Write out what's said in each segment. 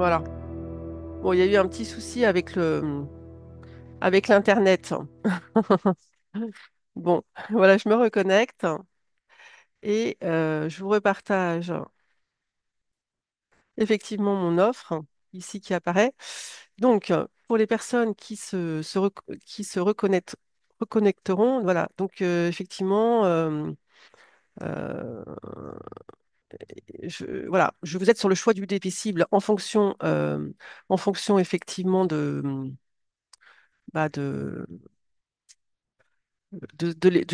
Voilà. Bon, il y a eu un petit souci avec l'Internet. Bon, voilà, je me reconnecte et je vous repartage effectivement mon offre ici qui apparaît. Donc, pour les personnes qui se reconnecteront, voilà. Donc, effectivement, euh, voilà, je vous aide sur le choix du DP cible en fonction effectivement bah, du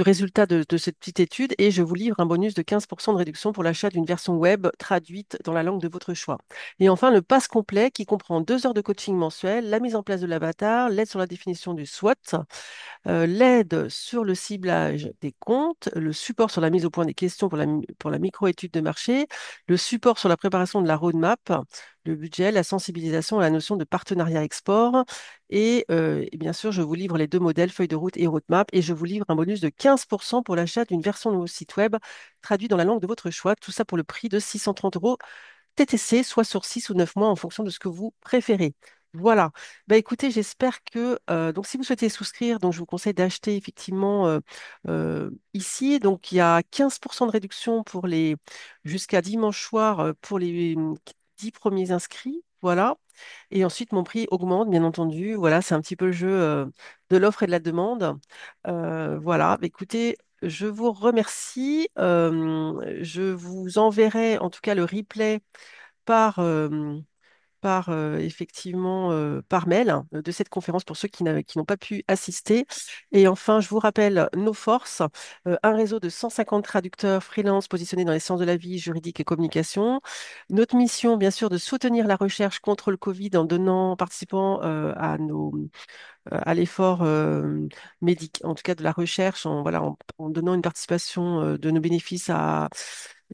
résultat de cette petite étude et je vous livre un bonus de 15% de réduction pour l'achat d'une version web traduite dans la langue de votre choix. Et enfin, le pass complet qui comprend 2 heures de coaching mensuel, la mise en place de l'avatar, l'aide sur la définition du SWOT, l'aide sur le ciblage des comptes, le support sur la mise au point des questions pour la micro-étude de marché, le support sur la préparation de la roadmap, le budget, la sensibilisation à la notion de partenariat export. Et bien sûr, je vous livre les 2 modèles, feuille de route et roadmap, et je vous livre un bonus de 15% pour l'achat d'une version de vos site web traduit dans la langue de votre choix. Tout ça pour le prix de 630 € TTC, soit sur 6 ou 9 mois en fonction de ce que vous préférez. Voilà. Bah, écoutez, j'espère que donc si vous souhaitez souscrire, donc je vous conseille d'acheter effectivement ici. Donc il y a 15% de réduction pour les jusqu'à dimanche soir pour les 10 premiers inscrits. Voilà. Et ensuite, mon prix augmente, bien entendu. Voilà, c'est un petit peu le jeu de l'offre et de la demande. Voilà. Bah, écoutez, je vous remercie. Je vous enverrai en tout cas le replay par, effectivement par mail hein, de cette conférence pour ceux qui n'ont pas pu assister. Et enfin, je vous rappelle nos forces, un réseau de 150 traducteurs freelance positionnés dans les sciences de la vie, juridique et communication. Notre mission, bien sûr, de soutenir la recherche contre le Covid en participant à l'effort en tout cas de la recherche, voilà, en donnant une participation de nos bénéfices à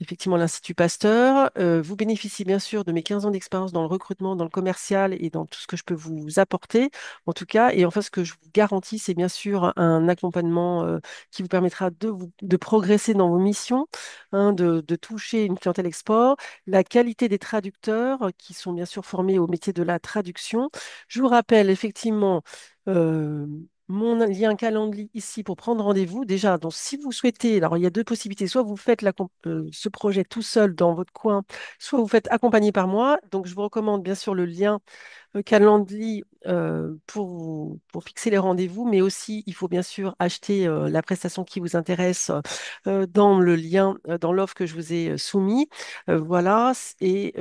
effectivement l'Institut Pasteur. Vous bénéficiez bien sûr de mes 15 ans d'expérience dans le recrutement, dans le commercial et dans tout ce que je peux vous apporter, en tout cas. Et enfin, ce que je vous garantis, c'est bien sûr un accompagnement qui vous permettra de progresser dans vos missions, hein, de toucher une clientèle export, la qualité des traducteurs qui sont bien sûr formés au métier de la traduction. Je vous rappelle effectivement euh, mon lien Calendly ici pour prendre rendez-vous. Déjà, donc, si vous souhaitez, alors il y a 2 possibilités. Soit vous faites ce projet tout seul dans votre coin, soit vous faites accompagner par moi. Donc, je vous recommande bien sûr le lien Calendly pour fixer les rendez-vous, mais aussi il faut bien sûr acheter la prestation qui vous intéresse dans le lien, dans l'offre que je vous ai soumis. Voilà. Et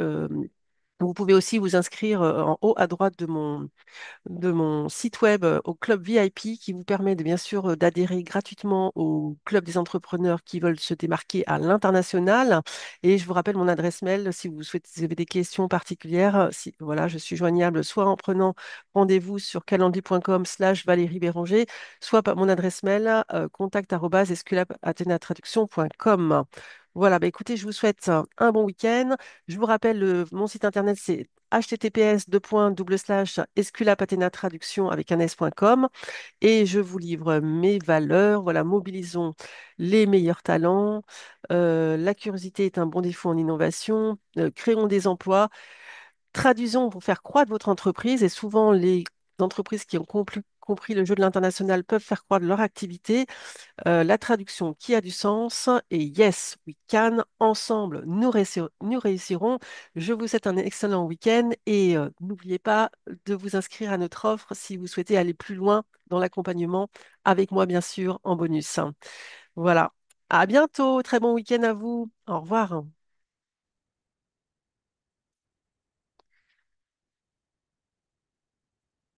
vous pouvez aussi vous inscrire en haut à droite de mon site web au club VIP qui vous permet bien sûr d'adhérer gratuitement au club des entrepreneurs qui veulent se démarquer à l'international. Et je vous rappelle mon adresse mail si vous souhaitez, si vous avez des questions particulières. Voilà, je suis joignable soit en prenant rendez-vous sur calendly.com/Valérie Béranger, soit par mon adresse mail contact@esculapathenatraduction.com. Voilà, bah écoutez, je vous souhaite un bon week-end. Je vous rappelle, mon site internet, c'est https://esculapathenatraduction avec un s.com et je vous livre mes valeurs. Voilà, mobilisons les meilleurs talents. La curiosité est un bon défaut en innovation. Créons des emplois. Traduisons pour faire croître votre entreprise et souvent les entreprises qui ont compris le jeu de l'international peuvent faire croître leur activité. La traduction qui a du sens et yes, we can. Ensemble, nous réussirons. Je vous souhaite un excellent week-end et n'oubliez pas de vous inscrire à notre offre si vous souhaitez aller plus loin dans l'accompagnement avec moi, bien sûr, en bonus. Voilà. À bientôt. Très bon week-end à vous. Au revoir.